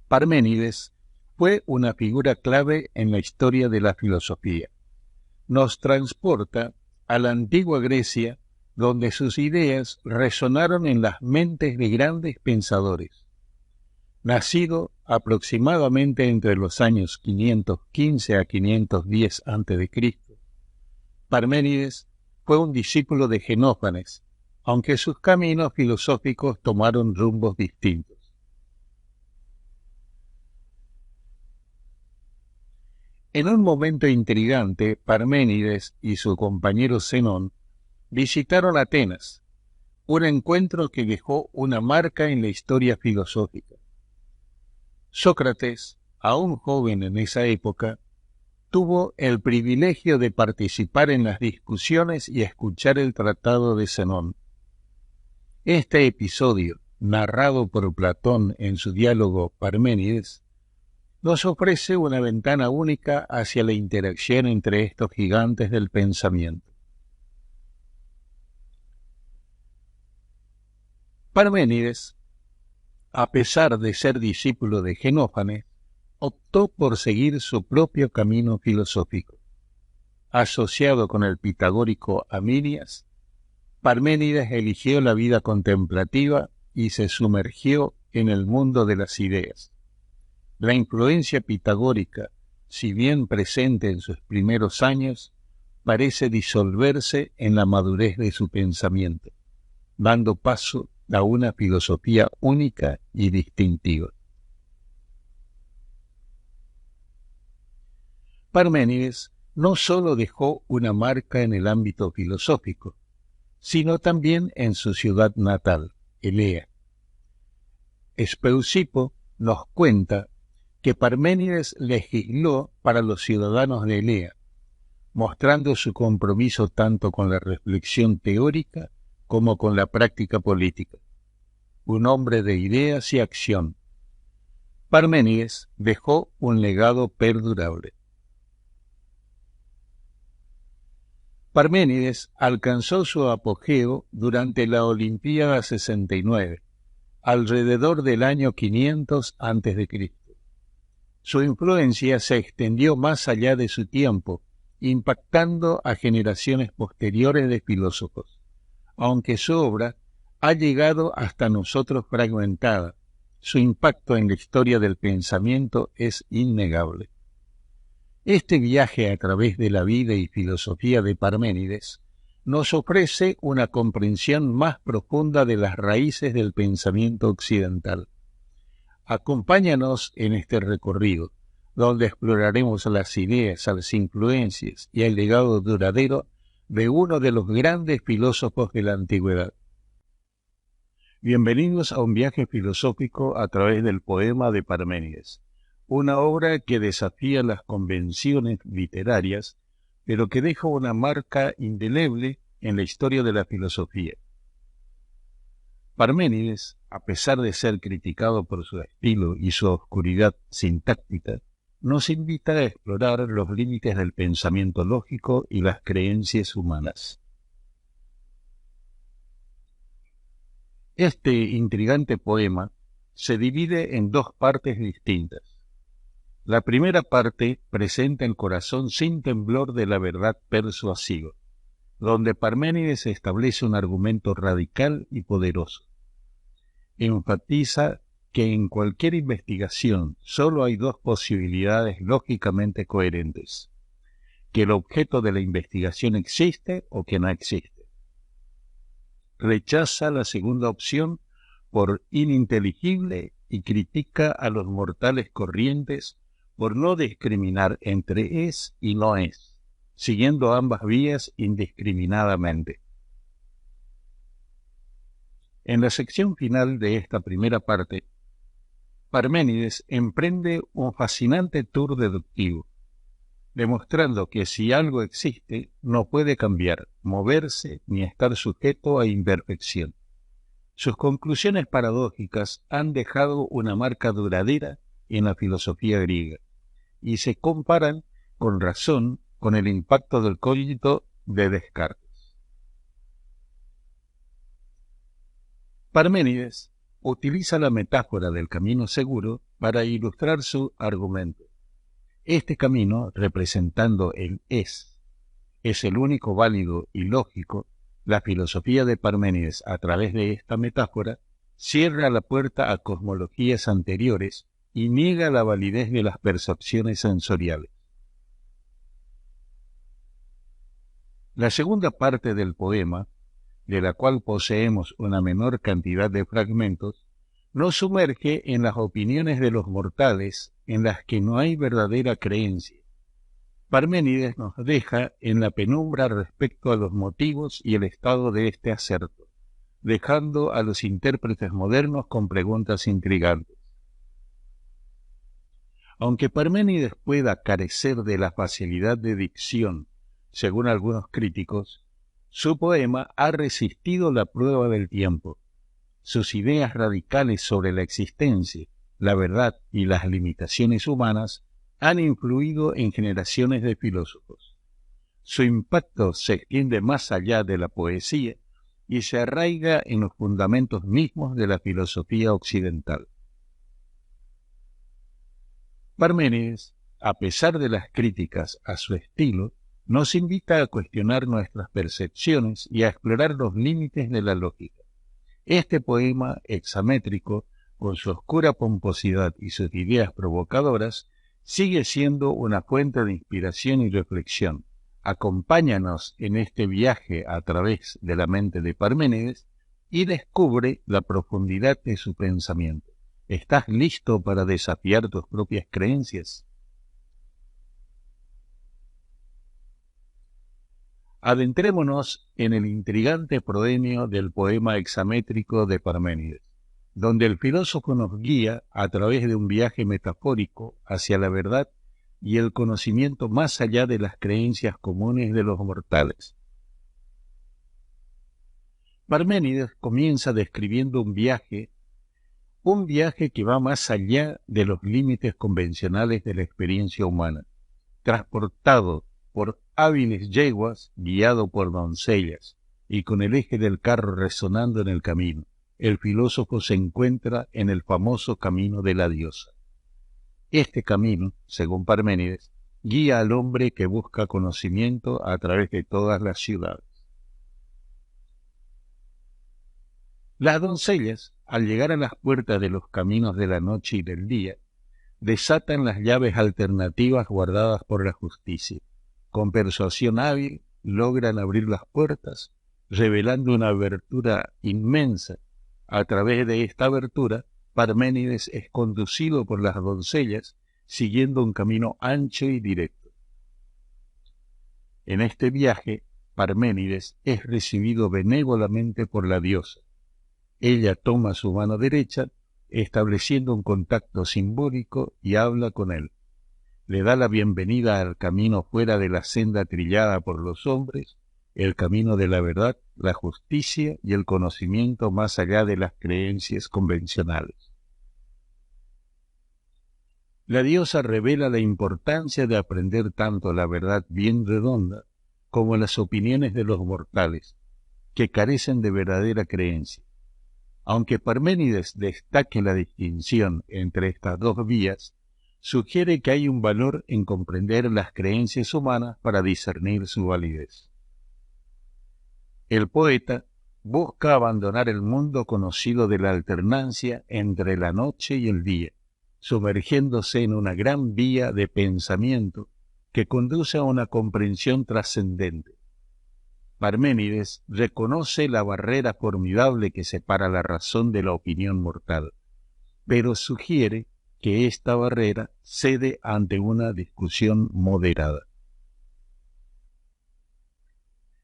Parménides fue una figura clave en la historia de la filosofía. Nos transporta a la antigua Grecia, donde sus ideas resonaron en las mentes de grandes pensadores. Nacido aproximadamente entre los años 515 a 510 a.C., Parménides fue un discípulo de Genófanes, aunque sus caminos filosóficos tomaron rumbos distintos. En un momento intrigante, Parménides y su compañero Zenón visitaron Atenas, un encuentro que dejó una marca en la historia filosófica. Sócrates, aún joven en esa época, tuvo el privilegio de participar en las discusiones y escuchar el tratado de Zenón. Este episodio, narrado por Platón en su diálogo Parménides, nos ofrece una ventana única hacia la interacción entre estos gigantes del pensamiento. Parménides, a pesar de ser discípulo de Genófanes, optó por seguir su propio camino filosófico. Asociado con el pitagórico Amilias, Parménides eligió la vida contemplativa y se sumergió en el mundo de las ideas. La influencia pitagórica, si bien presente en sus primeros años, parece disolverse en la madurez de su pensamiento, dando paso a una filosofía única y distintiva. Parménides no sólo dejó una marca en el ámbito filosófico, sino también en su ciudad natal, Elea. Espeusipo nos cuenta que Parménides legisló para los ciudadanos de Elea, mostrando su compromiso tanto con la reflexión teórica como con la práctica política. Un hombre de ideas y acción. Parménides dejó un legado perdurable. Parménides alcanzó su apogeo durante la Olimpíada 69, alrededor del año 500 a.C. Su influencia se extendió más allá de su tiempo, impactando a generaciones posteriores de filósofos, aunque su obra ha llegado hasta nosotros fragmentada. Su impacto en la historia del pensamiento es innegable. Este viaje a través de la vida y filosofía de Parménides nos ofrece una comprensión más profunda de las raíces del pensamiento occidental. Acompáñanos en este recorrido, donde exploraremos las ideas, las influencias y el legado duradero de uno de los grandes filósofos de la antigüedad. Bienvenidos a un viaje filosófico a través del poema de Parménides, una obra que desafía las convenciones literarias, pero que deja una marca indeleble en la historia de la filosofía. Parménides, a pesar de ser criticado por su estilo y su oscuridad sintáctica, nos invita a explorar los límites del pensamiento lógico y las creencias humanas. Este intrigante poema se divide en dos partes distintas. La primera parte presenta el corazón sin temblor de la verdad persuasiva, donde Parménides establece un argumento radical y poderoso. Enfatiza que en cualquier investigación solo hay dos posibilidades lógicamente coherentes: que el objeto de la investigación existe o que no existe. Rechaza la segunda opción por ininteligible y critica a los mortales corrientes por no discriminar entre es y no es, siguiendo ambas vías indiscriminadamente. En la sección final de esta primera parte, Parménides emprende un fascinante tour deductivo, demostrando que si algo existe, no puede cambiar, moverse ni estar sujeto a imperfección. Sus conclusiones paradójicas han dejado una marca duradera en la filosofía griega y se comparan, con razón, con el impacto del cogito de Descartes. Parménides utiliza la metáfora del camino seguro para ilustrar su argumento. Este camino, representando el es el único válido y lógico. La filosofía de Parménides, a través de esta metáfora, cierra la puerta a cosmologías anteriores y niega la validez de las percepciones sensoriales. La segunda parte del poema, de la cual poseemos una menor cantidad de fragmentos, nos sumerge en las opiniones de los mortales en las que no hay verdadera creencia. Parménides nos deja en la penumbra respecto a los motivos y el estado de este acerto, dejando a los intérpretes modernos con preguntas intrigantes. Aunque Parménides pueda carecer de la facilidad de dicción, según algunos críticos, su poema ha resistido la prueba del tiempo. Sus ideas radicales sobre la existencia, la verdad y las limitaciones humanas han influido en generaciones de filósofos. Su impacto se extiende más allá de la poesía y se arraiga en los fundamentos mismos de la filosofía occidental. Parménides, a pesar de las críticas a su estilo, nos invita a cuestionar nuestras percepciones y a explorar los límites de la lógica. Este poema hexamétrico, con su oscura pomposidad y sus ideas provocadoras, sigue siendo una fuente de inspiración y reflexión. Acompáñanos en este viaje a través de la mente de Parménides y descubre la profundidad de su pensamiento. ¿Estás listo para desafiar tus propias creencias? Adentrémonos en el intrigante proemio del poema hexamétrico de Parménides, donde el filósofo nos guía a través de un viaje metafórico hacia la verdad y el conocimiento más allá de las creencias comunes de los mortales. Parménides comienza describiendo un viaje que va más allá de los límites convencionales de la experiencia humana, transportado por hábiles yeguas, guiado por doncellas, y con el eje del carro resonando en el camino. El filósofo se encuentra en el famoso camino de la diosa. Este camino, según Parménides, guía al hombre que busca conocimiento a través de todas las ciudades. Las doncellas, al llegar a las puertas de los caminos de la noche y del día, desatan las llaves alternativas guardadas por la justicia. Con persuasión hábil logran abrir las puertas, revelando una abertura inmensa. A través de esta abertura, Parménides es conducido por las doncellas, siguiendo un camino ancho y directo. En este viaje, Parménides es recibido benévolamente por la diosa. Ella toma su mano derecha, estableciendo un contacto simbólico y habla con él. Le da la bienvenida al camino fuera de la senda trillada por los hombres, el camino de la verdad, la justicia y el conocimiento más allá de las creencias convencionales. La diosa revela la importancia de aprender tanto la verdad bien redonda como las opiniones de los mortales, que carecen de verdadera creencia. Aunque Parménides destaque la distinción entre estas dos vías, sugiere que hay un valor en comprender las creencias humanas para discernir su validez. El poeta busca abandonar el mundo conocido de la alternancia entre la noche y el día, sumergiéndose en una gran vía de pensamiento que conduce a una comprensión trascendente. Parménides reconoce la barrera formidable que separa la razón de la opinión mortal, pero sugiere que esta barrera cede ante una discusión moderada.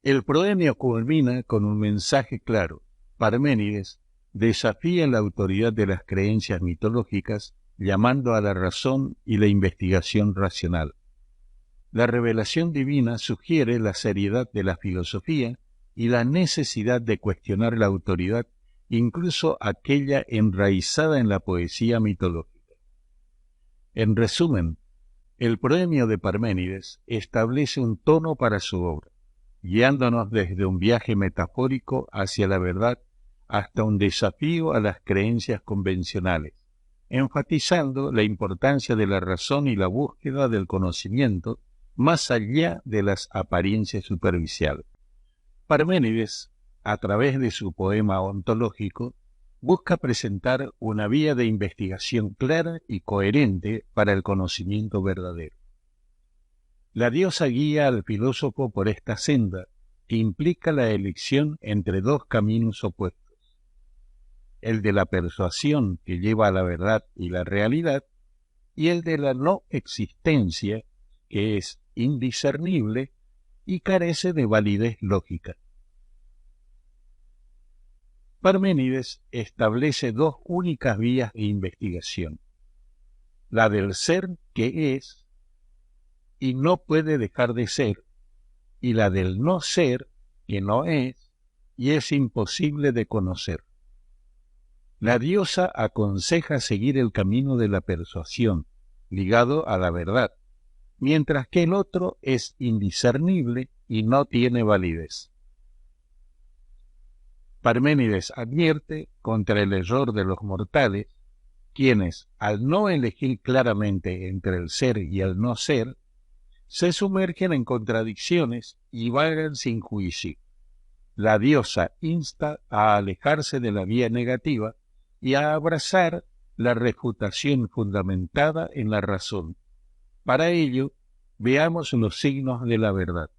El proemio culmina con un mensaje claro. Parménides desafía la autoridad de las creencias mitológicas, llamando a la razón y la investigación racional. La revelación divina sugiere la seriedad de la filosofía y la necesidad de cuestionar la autoridad, incluso aquella enraizada en la poesía mitológica. En resumen, el proemio de Parménides establece un tono para su obra, guiándonos desde un viaje metafórico hacia la verdad hasta un desafío a las creencias convencionales, enfatizando la importancia de la razón y la búsqueda del conocimiento más allá de las apariencias superficiales. Parménides, a través de su poema ontológico, busca presentar una vía de investigación clara y coherente para el conocimiento verdadero. La diosa guía al filósofo por esta senda, que implica la elección entre dos caminos opuestos: el de la persuasión, que lleva a la verdad y la realidad, y el de la no existencia, que es indiscernible y carece de validez lógica. Parménides establece dos únicas vías de investigación: la del ser, que es y no puede dejar de ser, y la del no ser, que no es y es imposible de conocer. La diosa aconseja seguir el camino de la persuasión, ligado a la verdad, mientras que el otro es indiscernible y no tiene validez. Parménides advierte contra el error de los mortales, quienes, al no elegir claramente entre el ser y el no ser, se sumergen en contradicciones y vagan sin juicio. La diosa insta a alejarse de la vía negativa y a abrazar la refutación fundamentada en la razón. Para ello, veamos los signos de la verdad.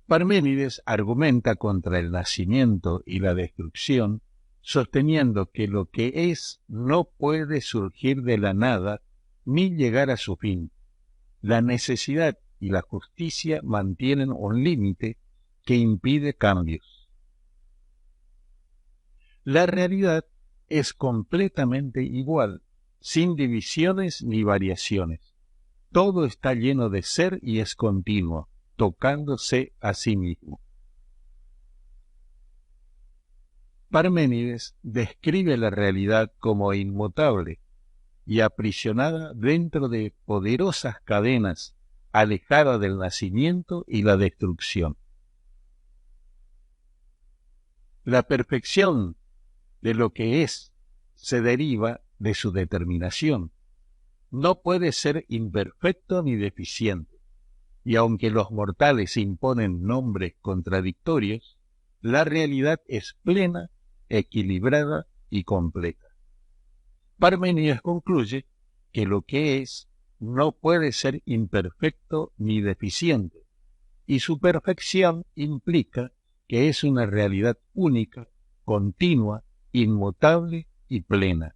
Parménides argumenta contra el nacimiento y la destrucción, sosteniendo que lo que es no puede surgir de la nada ni llegar a su fin. La necesidad y la justicia mantienen un límite que impide cambios. La realidad es completamente igual, sin divisiones ni variaciones. Todo está lleno de ser y es continuo, tocándose a sí mismo. Parménides describe la realidad como inmutable y aprisionada dentro de poderosas cadenas, alejada del nacimiento y la destrucción. La perfección de lo que es se deriva de su determinación. No puede ser imperfecto ni deficiente, y aunque los mortales imponen nombres contradictorios, la realidad es plena, equilibrada y completa. Parménides concluye que lo que es no puede ser imperfecto ni deficiente, y su perfección implica que es una realidad única, continua, inmutable y plena.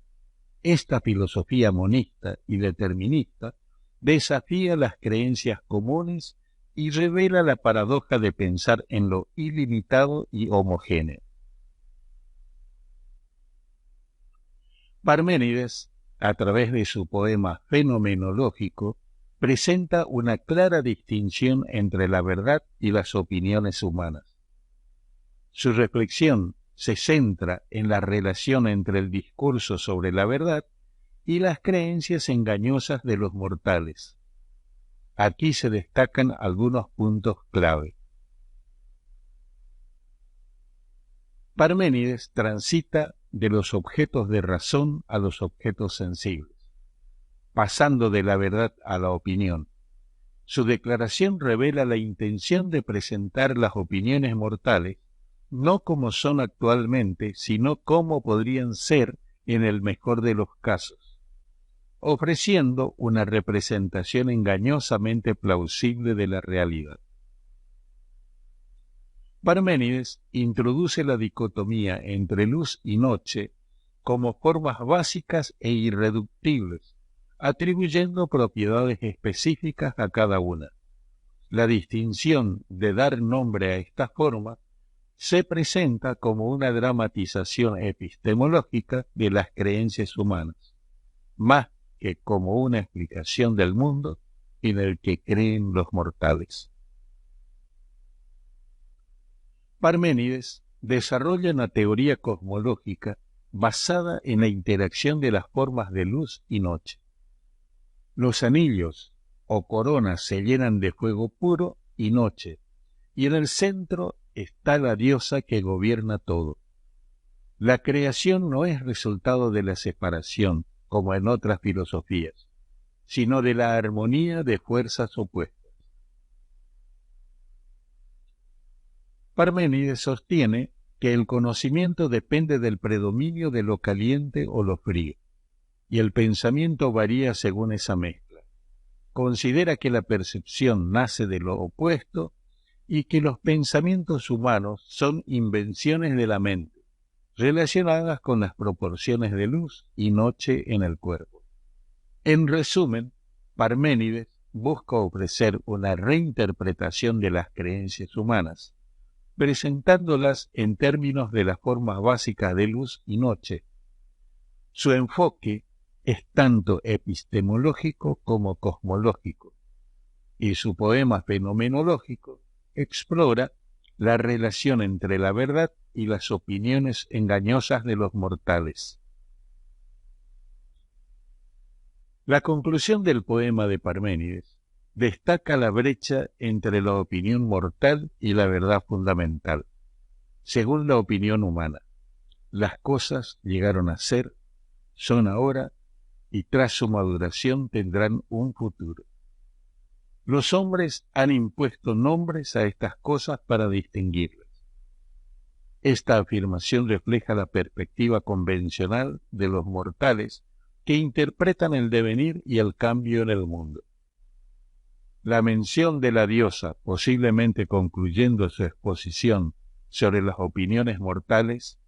Esta filosofía monista y determinista desafía las creencias comunes y revela la paradoja de pensar en lo ilimitado y homogéneo. Parménides, a través de su poema fenomenológico, presenta una clara distinción entre la verdad y las opiniones humanas. Su reflexión se centra en la relación entre el discurso sobre la verdad y las creencias engañosas de los mortales. Aquí se destacan algunos puntos clave. Parménides transita de los objetos de razón a los objetos sensibles, pasando de la verdad a la opinión. Su declaración revela la intención de presentar las opiniones mortales no como son actualmente, sino como podrían ser en el mejor de los casos, ofreciendo una representación engañosamente plausible de la realidad. Parménides introduce la dicotomía entre luz y noche como formas básicas e irreductibles, atribuyendo propiedades específicas a cada una. La distinción de dar nombre a esta forma se presenta como una dramatización epistemológica de las creencias humanas, más que como una explicación del mundo en el que creen los mortales. Parménides desarrolla una teoría cosmológica basada en la interacción de las formas de luz y noche. Los anillos o coronas se llenan de fuego puro y noche, y en el centro está la diosa que gobierna todo. La creación no es resultado de la separación, como en otras filosofías, sino de la armonía de fuerzas opuestas. Parménides sostiene que el conocimiento depende del predominio de lo caliente o lo frío, y el pensamiento varía según esa mezcla. Considera que la percepción nace de lo opuesto y que los pensamientos humanos son invenciones de la mente, relacionadas con las proporciones de luz y noche en el cuerpo. En resumen, Parménides busca ofrecer una reinterpretación de las creencias humanas, presentándolas en términos de las formas básicas de luz y noche. Su enfoque es tanto epistemológico como cosmológico, y su poema fenomenológico explora la relación entre la verdad y las opiniones engañosas de los mortales. La conclusión del poema de Parménides destaca la brecha entre la opinión mortal y la verdad fundamental. Según la opinión humana, las cosas llegaron a ser, son ahora y tras su maduración tendrán un futuro. Los hombres han impuesto nombres a estas cosas para distinguirlas. Esta afirmación refleja la perspectiva convencional de los mortales que interpretan el devenir y el cambio en el mundo. La mención de la diosa, posiblemente concluyendo su exposición sobre las opiniones mortales,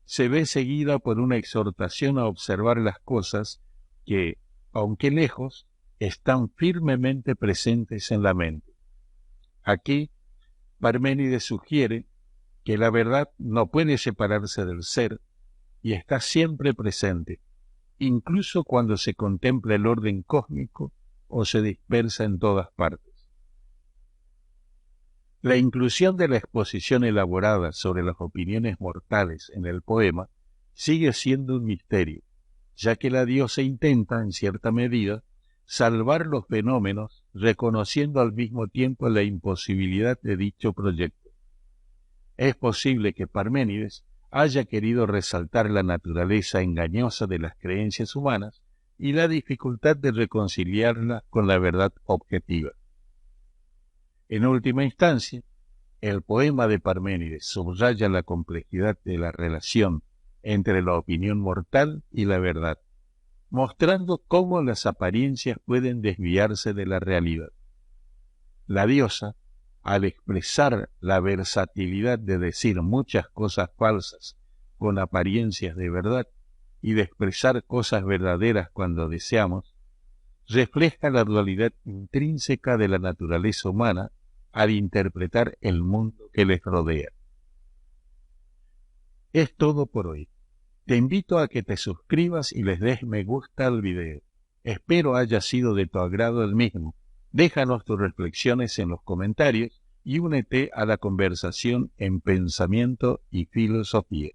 se ve seguida por una exhortación a observar las cosas que, aunque lejos, están firmemente presentes en la mente. Aquí, Parménides sugiere que la verdad no puede separarse del ser y está siempre presente, incluso cuando se contempla el orden cósmico o se dispersa en todas partes. La inclusión de la exposición elaborada sobre las opiniones mortales en el poema sigue siendo un misterio, ya que la diosa intenta, en cierta medida, salvar los fenómenos, reconociendo al mismo tiempo la imposibilidad de dicho proyecto. Es posible que Parménides haya querido resaltar la naturaleza engañosa de las creencias humanas y la dificultad de reconciliarla con la verdad objetiva. En última instancia, el poema de Parménides subraya la complejidad de la relación entre la opinión mortal y la verdad, mostrando cómo las apariencias pueden desviarse de la realidad. La diosa, al expresar la versatilidad de decir muchas cosas falsas con apariencias de verdad y de expresar cosas verdaderas cuando deseamos, refleja la dualidad intrínseca de la naturaleza humana al interpretar el mundo que les rodea. Es todo por hoy. Te invito a que te suscribas y les des me gusta al video. Espero haya sido de tu agrado el mismo. Déjanos tus reflexiones en los comentarios y únete a la conversación en Pensamiento y Filosofía.